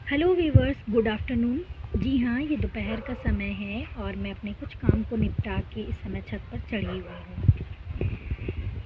Hello viewers, good afternoon. जी हाँ, ये दोपहर का समय है और मैं अपने कुछ काम को निपटा के इस समय छत पर चढ़ी हुई हूँ।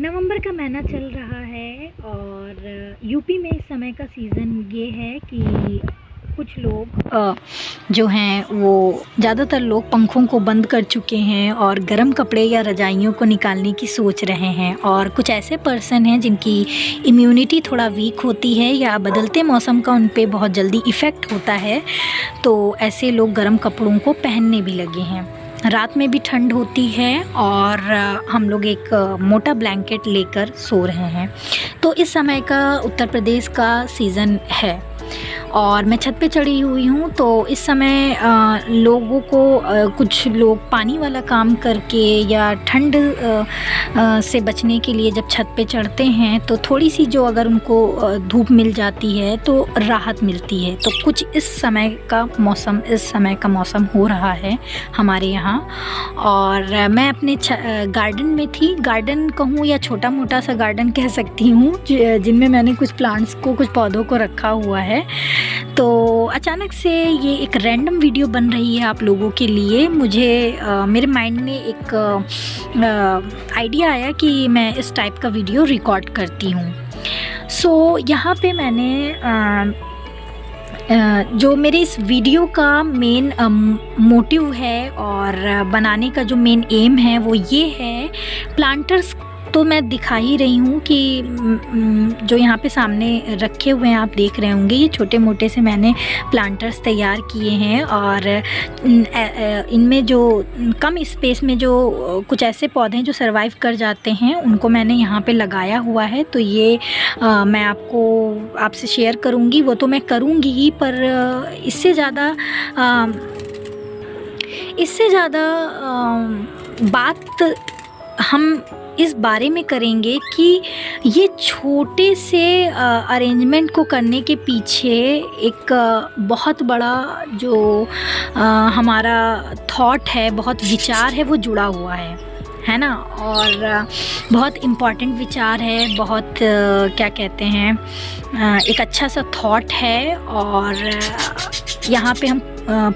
नवंबर का महीना चल रहा है और यूपी में इस समय का सीज़न ये है कि कुछ लोग जो हैं वो ज़्यादातर लोग पंखों को बंद कर चुके हैं और गर्म कपड़े या रजाइयों को निकालने की सोच रहे हैं, और कुछ ऐसे पर्सन हैं जिनकी इम्यूनिटी थोड़ा वीक होती है या बदलते मौसम का उन पे बहुत जल्दी इफ़ेक्ट होता है, तो ऐसे लोग गर्म कपड़ों को पहनने भी लगे हैं। रात में भी ठंड होती है और हम लोग एक मोटा ब्लैंकेट लेकर सो रहे हैं। तो इस समय का उत्तर प्रदेश का सीज़न है और मैं छत पे चढ़ी हुई हूँ। तो इस समय लोगों को कुछ लोग पानी वाला काम करके या ठंड से बचने के लिए जब छत पे चढ़ते हैं तो थोड़ी सी जो अगर उनको धूप मिल जाती है तो राहत मिलती है। तो कुछ इस समय का मौसम हो रहा है हमारे यहाँ। और मैं अपने गार्डन में थी, गार्डन कहूँ या छोटा मोटा सा गार्डन कह सकती हूँ, जिनमें मैंने कुछ प्लांट्स को, कुछ पौधों को रखा हुआ है। तो अचानक से ये एक रैंडम वीडियो बन रही है आप लोगों के लिए। मुझे मेरे माइंड में एक आइडिया आया कि मैं इस टाइप का वीडियो रिकॉर्ड करती हूँ। सो यहाँ पे मैंने जो मेरे इस वीडियो का मेन मोटिव है और बनाने का जो मेन एम है वो ये है, प्लांटर्स तो मैं दिखा ही रही हूँ कि जो यहाँ पे सामने रखे हुए हैं आप देख रहे होंगे, ये छोटे मोटे से मैंने प्लांटर्स तैयार किए हैं। और इनमें जो कम स्पेस में जो कुछ ऐसे पौधे हैं जो सरवाइव कर जाते हैं उनको मैंने यहाँ पे लगाया हुआ है। तो ये मैं आपसे शेयर करूँगी, वो तो मैं करूँगी ही, पर इससे ज़्यादा बात हम इस बारे में करेंगे कि ये छोटे से अरेंजमेंट को करने के पीछे एक बहुत बड़ा जो हमारा थॉट है, बहुत विचार है, वो जुड़ा हुआ है ना। और बहुत इम्पॉर्टेंट विचार है, बहुत क्या कहते हैं, एक अच्छा सा थॉट है। और यहाँ पे हम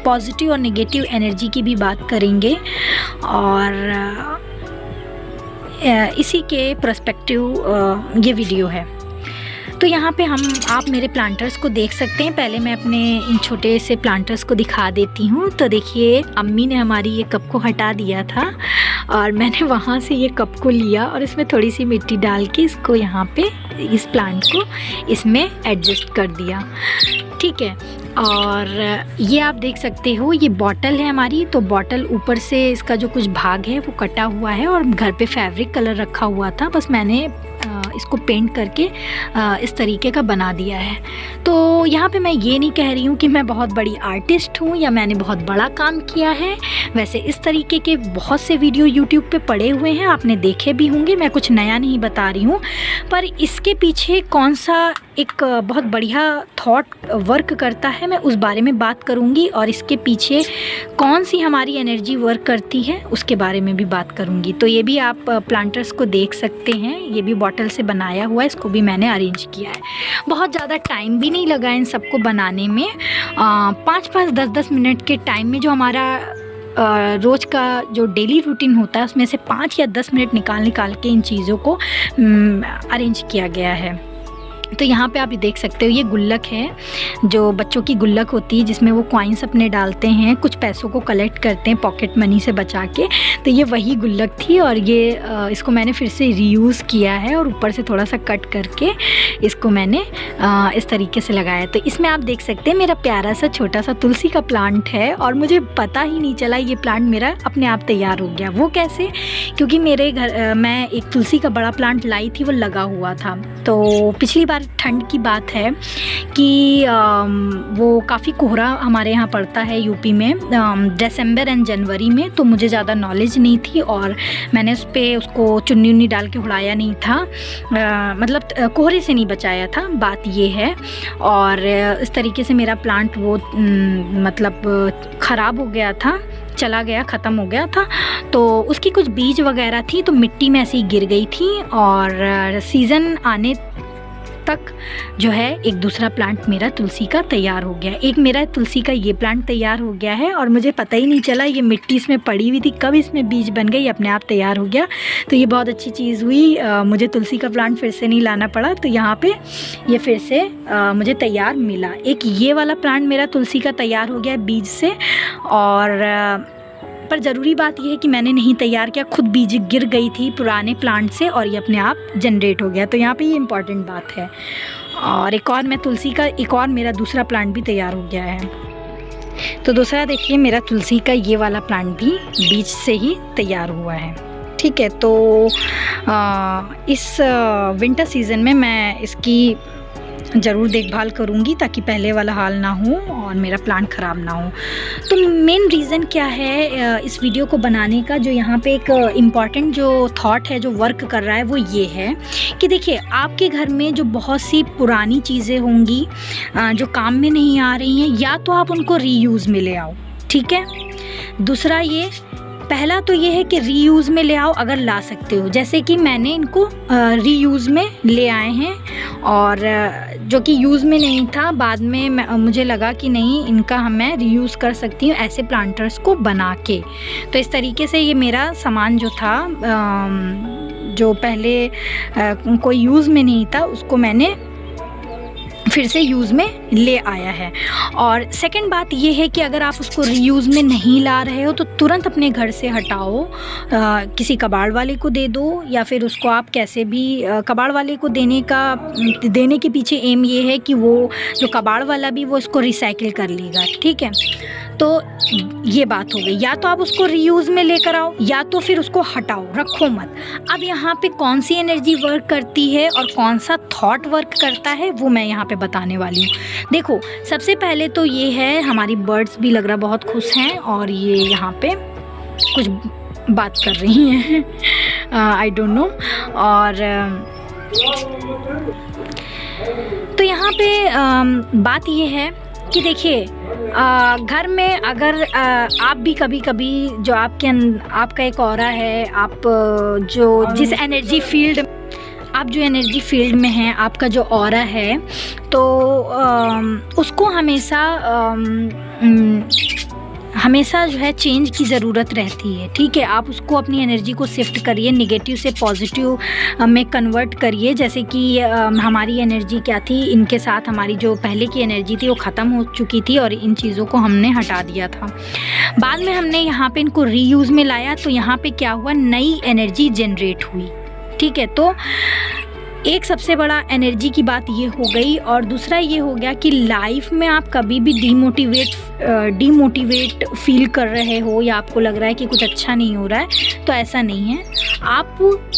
पॉजिटिव और नेगेटिव एनर्जी की भी बात करेंगे और इसी के पर्सपेक्टिव ये वीडियो है। तो यहाँ पे आप मेरे प्लांटर्स को देख सकते हैं। पहले मैं अपने इन छोटे से प्लांटर्स को दिखा देती हूँ। तो देखिए, अम्मी ने हमारी ये कप को हटा दिया था और मैंने वहाँ से ये कप को लिया और इसमें थोड़ी सी मिट्टी डाल के इसको यहाँ पे इस प्लांट को इसमें एडजस्ट कर दिया, ठीक है। और ये आप देख सकते हो, ये बॉटल है हमारी। तो बॉटल ऊपर से इसका जो कुछ भाग है वो कटा हुआ है और घर पे फैब्रिक कलर रखा हुआ था, बस मैंने इसको पेंट करके इस तरीके का बना दिया है। तो यहाँ पे मैं ये नहीं कह रही हूँ कि मैं बहुत बड़ी आर्टिस्ट हूँ या मैंने बहुत बड़ा काम किया है। वैसे इस तरीके के बहुत से वीडियो यूट्यूब पे पड़े हुए हैं, आपने देखे भी होंगे, मैं कुछ नया नहीं बता रही हूँ। पर इसके पीछे कौन सा एक बहुत बढ़िया थॉट वर्क करता है, मैं उस बारे में बात करूँगी। और इसके पीछे कौन सी हमारी एनर्जी वर्क करती है उसके बारे में भी बात करूँगी। तो ये भी आप प्लांटर्स को देख सकते हैं, ये भी बॉटल से बनाया हुआ है, इसको भी मैंने अरेंज किया है। बहुत ज़्यादा टाइम भी नहीं लगा इन सबको बनाने में, 5-5, 10-10 मिनट के टाइम में जो हमारा रोज़ का जो डेली रूटीन होता है उसमें से 5 या 10 मिनट निकाल के इन चीज़ों को अरेंज किया गया है। तो यहाँ पे आप देख सकते हो, ये गुल्लक है, जो बच्चों की गुल्लक होती है जिसमें वो कॉइन्स अपने डालते हैं, कुछ पैसों को कलेक्ट करते हैं पॉकेट मनी से बचा के। तो ये वही गुल्लक थी और ये इसको मैंने फिर से रीयूज़ किया है और ऊपर से थोड़ा सा कट करके इसको मैंने इस तरीके से लगाया। तो इसमें आप देख सकते हैं मेरा प्यारा सा छोटा सा तुलसी का प्लांट है और मुझे पता ही नहीं चला ये प्लांट मेरा अपने आप तैयार हो गया। वो कैसे? क्योंकि मेरे घर मैं एक तुलसी का बड़ा प्लांट लाई थी, वो लगा हुआ था। तो पिछली बार ठंड की बात है कि वो काफ़ी कोहरा हमारे यहाँ पड़ता है यूपी में दिसंबर एंड जनवरी में। तो मुझे ज़्यादा नॉलेज नहीं थी और मैंने उसको चुन्नी डाल के उड़ाया नहीं था, मतलब कोहरे से नहीं बचाया था, बात ये है। और इस तरीके से मेरा प्लांट वो मतलब ख़राब हो गया था, चला गया, ख़त्म हो गया था। तो उसकी कुछ बीज वगैरह थी तो मिट्टी में ऐसे ही गिर गई थी और सीज़न आने तक जो है एक दूसरा प्लांट मेरा तुलसी का तैयार हो गया। एक मेरा तुलसी का ये प्लांट तैयार हो गया है और मुझे पता ही नहीं चला, ये मिट्टी इसमें पड़ी हुई थी, कब इसमें बीज बन गई, अपने आप तैयार हो गया। तो ये बहुत अच्छी चीज़ हुई, मुझे तुलसी का प्लांट फिर से नहीं लाना पड़ा। तो यहाँ पे ये फिर से मुझे तैयार मिला। एक ये वाला प्लांट मेरा तुलसी का तैयार हो गया बीज से, और पर ज़रूरी बात यह है कि मैंने नहीं तैयार किया, खुद बीज गिर गई थी पुराने प्लांट से और ये अपने आप जनरेट हो गया। तो यहाँ पे ये इम्पॉर्टेंट बात है। और एक और मैं तुलसी का एक और मेरा दूसरा प्लांट भी तैयार हो गया है। तो दूसरा देखिए, मेरा तुलसी का ये वाला प्लांट भी बीज से ही तैयार हुआ है। ठीक है, तो इस विंटर सीज़न में मैं इसकी ज़रूर देखभाल करूँगी ताकि पहले वाला हाल ना हो और मेरा प्लांट ख़राब ना हो। तो मेन रीज़न क्या है इस वीडियो को बनाने का, जो यहाँ पे एक इम्पॉर्टेंट जो थॉट है जो वर्क कर रहा है, वो ये है कि देखिए, आपके घर में जो बहुत सी पुरानी चीज़ें होंगी जो काम में नहीं आ रही हैं, या तो आप उनको रीयूज़ में ले आओ। ठीक है, दूसरा ये, पहला तो ये है कि रीयूज़ में ले आओ अगर ला सकते हो, जैसे कि मैंने इनको रीयूज़ में ले आए हैं, और जो कि यूज़ में नहीं था, बाद में मुझे लगा कि नहीं, इनका मैं रीयूज़ कर सकती हूँ ऐसे प्लांटर्स को बना के। तो इस तरीके से ये मेरा सामान जो था, जो पहले कोई यूज़ में नहीं था, उसको मैंने फिर से यूज़ में ले आया है। और सेकंड बात ये है कि अगर आप उसको रीयूज़ में नहीं ला रहे हो तो तुरंत अपने घर से हटाओ, किसी कबाड़ वाले को दे दो, या फिर उसको आप कैसे भी, कबाड़ वाले को देने के पीछे एम ये है कि वो जो कबाड़ वाला भी वो इसको रिसाइकिल कर लेगा। ठीक है, तो ये बात हो गई। या तो आप उसको रीयूज़ में लेकर आओ, या तो फिर उसको हटाओ, रखो मत। अब यहाँ पे कौन सी एनर्जी वर्क करती है और कौन सा थॉट वर्क करता है, वो मैं यहाँ पे बताने वाली हूँ। देखो, सबसे पहले तो ये है, हमारी बर्ड्स भी लग रहा बहुत खुश हैं और ये यहाँ पे कुछ बात कर रही हैं आई डोंट नो। और तो यहाँ पे बात ये है कि देखिए, घर में अगर आप भी कभी कभी जो आपका एक ऑरा है, आप जिस एनर्जी फील्ड में हैं, आपका जो ऑरा है, तो उसको हमेशा जो है चेंज की ज़रूरत रहती है। ठीक है, आप उसको अपनी एनर्जी को शिफ्ट करिए, नेगेटिव से पॉजिटिव में कन्वर्ट करिए। जैसे कि हमारी एनर्जी क्या थी, इनके साथ हमारी जो पहले की एनर्जी थी वो ख़त्म हो चुकी थी और इन चीज़ों को हमने हटा दिया था। बाद में हमने यहाँ पे इनको रीयूज़ में लाया, तो यहाँ पे क्या हुआ, नई एनर्जी जनरेट हुई। ठीक है, तो एक सबसे बड़ा एनर्जी की बात ये हो गई। और दूसरा ये हो गया कि लाइफ में आप कभी भी डीमोटिवेट फील कर रहे हो, या आपको लग रहा है कि कुछ अच्छा नहीं हो रहा है, तो ऐसा नहीं है। आप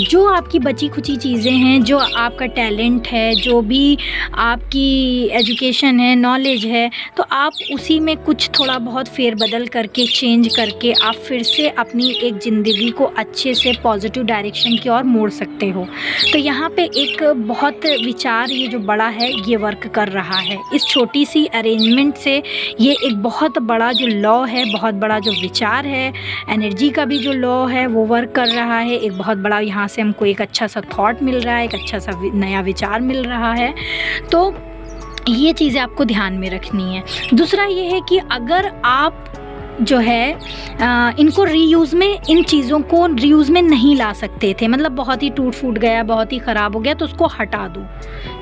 जो आपकी बची खुची चीज़ें हैं, जो आपका टैलेंट है, जो भी आपकी एजुकेशन है, नॉलेज है, तो आप उसी में कुछ थोड़ा बहुत फेरबदल करके, चेंज करके, आप फिर से अपनी एक ज़िंदगी को अच्छे से पॉजिटिव डायरेक्शन की ओर मोड़ सकते हो। तो यहाँ पे एक बहुत विचार ये जो बड़ा है, ये वर्क कर रहा है। इस छोटी सी अरेंजमेंट से ये एक बहुत बड़ा जो लॉ है, बहुत बड़ा जो विचार है, एनर्जी का भी जो लॉ है, वो वर्क कर रहा है। एक बहुत बड़ा यहाँ से हमको एक अच्छा सा थॉट मिल रहा है, एक अच्छा सा नया विचार मिल रहा है। तो ये चीज़ें आपको ध्यान में रखनी है। दूसरा ये है कि अगर आप जो है इनको रीयूज़ में, इन चीज़ों को रीयूज़ में नहीं ला सकते थे, मतलब बहुत ही टूट फूट गया, बहुत ही ख़राब हो गया, तो उसको हटा दो।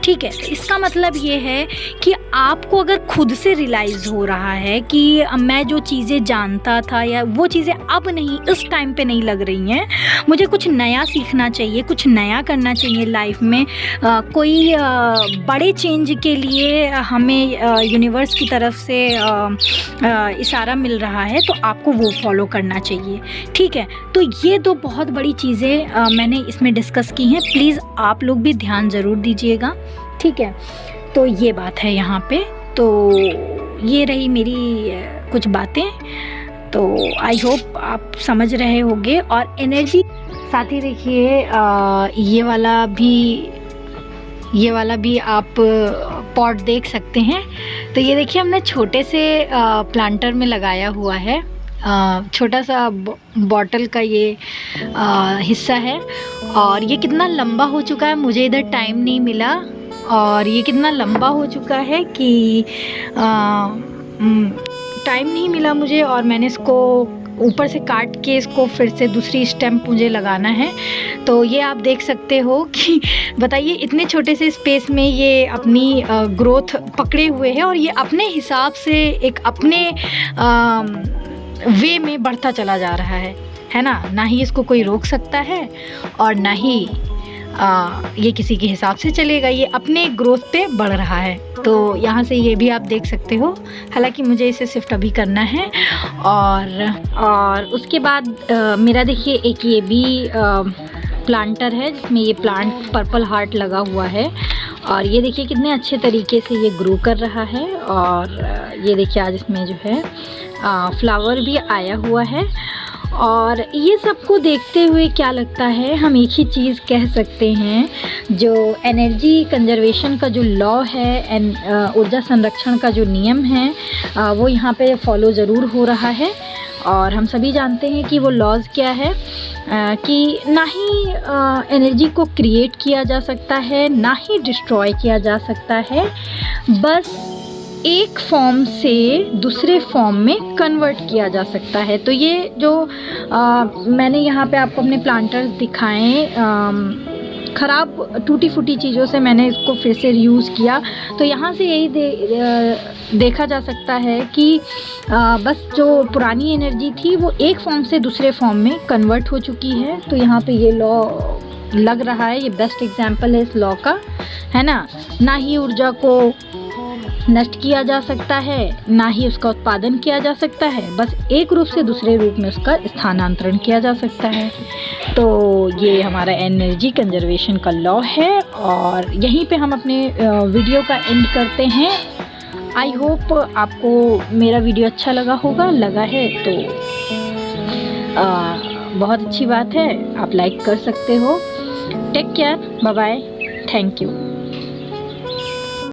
ठीक है, इसका मतलब ये है कि आपको अगर खुद से रियलाइज़ हो रहा है कि मैं जो चीज़ें जानता था या वो चीज़ें अब नहीं, इस टाइम पे नहीं लग रही हैं, मुझे कुछ नया सीखना चाहिए, कुछ नया करना चाहिए लाइफ में, कोई बड़े चेंज के लिए हमें यूनिवर्स की तरफ से इशारा मिल रहा है, तो आपको वो फॉलो करना चाहिए। ठीक है, तो ये दो बहुत बड़ी चीज़ें मैंने इसमें डिस्कस की हैं। प्लीज़ आप लोग भी ध्यान ज़रूर दीजिएगा। ठीक है, तो ये बात है यहाँ पे। तो ये रही मेरी कुछ बातें। तो आई होप आप समझ रहे होंगे। और एनर्जी साथ ही देखिए, ये वाला भी आप पॉट देख सकते हैं। तो ये देखिए, हमने छोटे से प्लांटर में लगाया हुआ है, छोटा सा बॉटल का ये हिस्सा है। और ये कितना लंबा हो चुका है, मुझे इधर टाइम नहीं मिला और ये कितना लंबा हो चुका है कि टाइम नहीं मिला मुझे, और मैंने इसको ऊपर से काट के इसको फिर से दूसरी स्टेम्प मुझे लगाना है। तो ये आप देख सकते हो कि बताइए इतने छोटे से स्पेस में ये अपनी ग्रोथ पकड़े हुए है, और ये अपने हिसाब से एक अपने वे में बढ़ता चला जा रहा है ना ही इसको कोई रोक सकता है और ना ही ये किसी के हिसाब से चलेगा, ये अपने ग्रोथ पे बढ़ रहा है। तो यहाँ से ये भी आप देख सकते हो, हालांकि मुझे इसे शिफ्ट अभी करना है। और उसके बाद मेरा देखिए एक ये भी प्लांटर है जिसमें ये प्लांट पर्पल हार्ट लगा हुआ है, और ये देखिए कितने अच्छे तरीके से ये ग्रो कर रहा है। और ये देखिए आज इसमें जो है फ्लावर भी आया हुआ है। और ये सबको देखते हुए क्या लगता है, हम एक ही चीज़ कह सकते हैं, जो एनर्जी कंजर्वेशन का जो लॉ है, ऊर्जा संरक्षण का जो नियम है, वो यहाँ पे फॉलो ज़रूर हो रहा है। और हम सभी जानते हैं कि वो लॉज क्या है, कि ना ही एनर्जी को क्रिएट किया जा सकता है, ना ही डिस्ट्रॉय किया जा सकता है, बस एक फॉर्म से दूसरे फॉर्म में कन्वर्ट किया जा सकता है। तो ये जो मैंने यहाँ पे आपको अपने प्लांटर्स दिखाएं, ख़राब टूटी फूटी चीज़ों से मैंने इसको फिर से रीयूज़ किया। तो यहाँ से यही देखा जा सकता है कि बस जो पुरानी एनर्जी थी वो एक फॉर्म से दूसरे फॉर्म में कन्वर्ट हो चुकी है। तो यहाँ पे ये लॉ लग रहा है, ये बेस्ट एग्जांपल है इस लॉ का, है ना ही ऊर्जा को नष्ट किया जा सकता है, ना ही उसका उत्पादन किया जा सकता है, बस एक रूप से दूसरे रूप में उसका स्थानांतरण किया जा सकता है। तो ये हमारा एनर्जी कंजर्वेशन का लॉ है, और यहीं पे हम अपने वीडियो का एंड करते हैं। आई होप आपको मेरा वीडियो अच्छा लगा होगा, लगा है तो बहुत अच्छी बात है, आप लाइक कर सकते हो। Take care, bye bye, thank you.